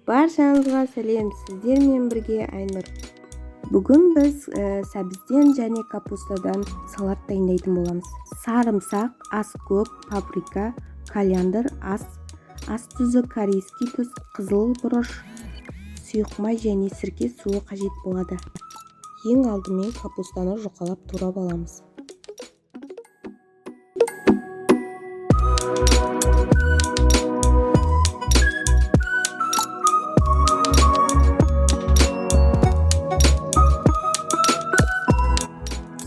Баршаңызға сәлем, сіздермен бірге Айнұр. Бүгін біз сәбізден және капустадан салат дайындайтын боламыз. Сарымсақ, ас көк, паприка, кориандр, ас тұзы, корейский тұз, қызыл бұрыш, сұйық май және сірке суы қажет болады. Ең алдымен капустаны жұқалап турап аламыз.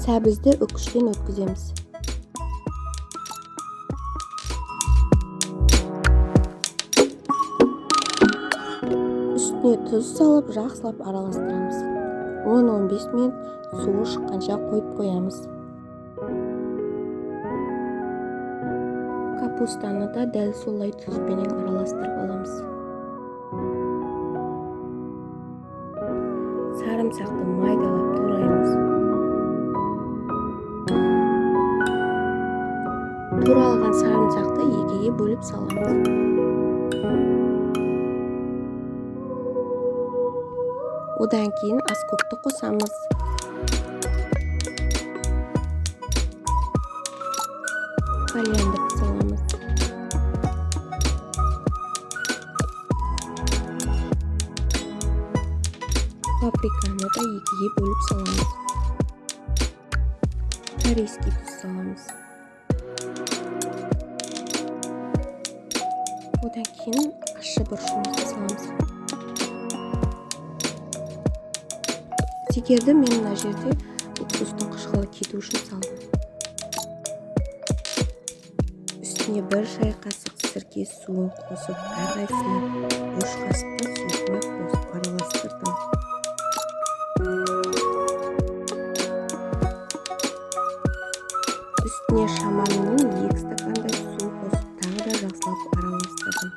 Сәбізді үкіштен өткіземіз. Үстіне тұз салып, жақсылап араластырамыз. 10-15 минут суы шыққанша қойып қоямыз. Капустаны да дәл солай тұзбенен араластырып аламыз. Сарымсақты майдалап тураймыз. Туралған сарымсақты екіге бөліп саламыз. Одан кейін аскөкті қосамыз. Кориандрды саламыз. Паприканы да екіге бөліп саламыз. Корейский тұз саламыз. Одан кейін ащы бұрышымызды саламыз. Тегерді мен мына жерде уксустың қышқылы кету үшін салдым. Үстіне 1 шай қасық сірке суын қосып, әрқайсысына 3 қасықтан сұйық май қосып араластырдым. Үстіне шамамен 2 стакандай су қосып, тағы да жақсылап араластырдым.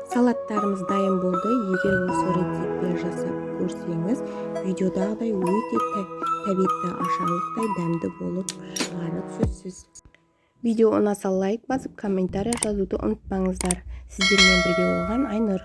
Салаттарымыз дайын болды. Егер осы рецептпен жасап көрсеңіз, видеодағыдай өте тәбетті ашарлықтай дәмді болып шығары сөзсіз. Видео ұнаса лайк басып, комментария жазуды ұмытпаңыздар. Сіздермен бірге болған Айнұр.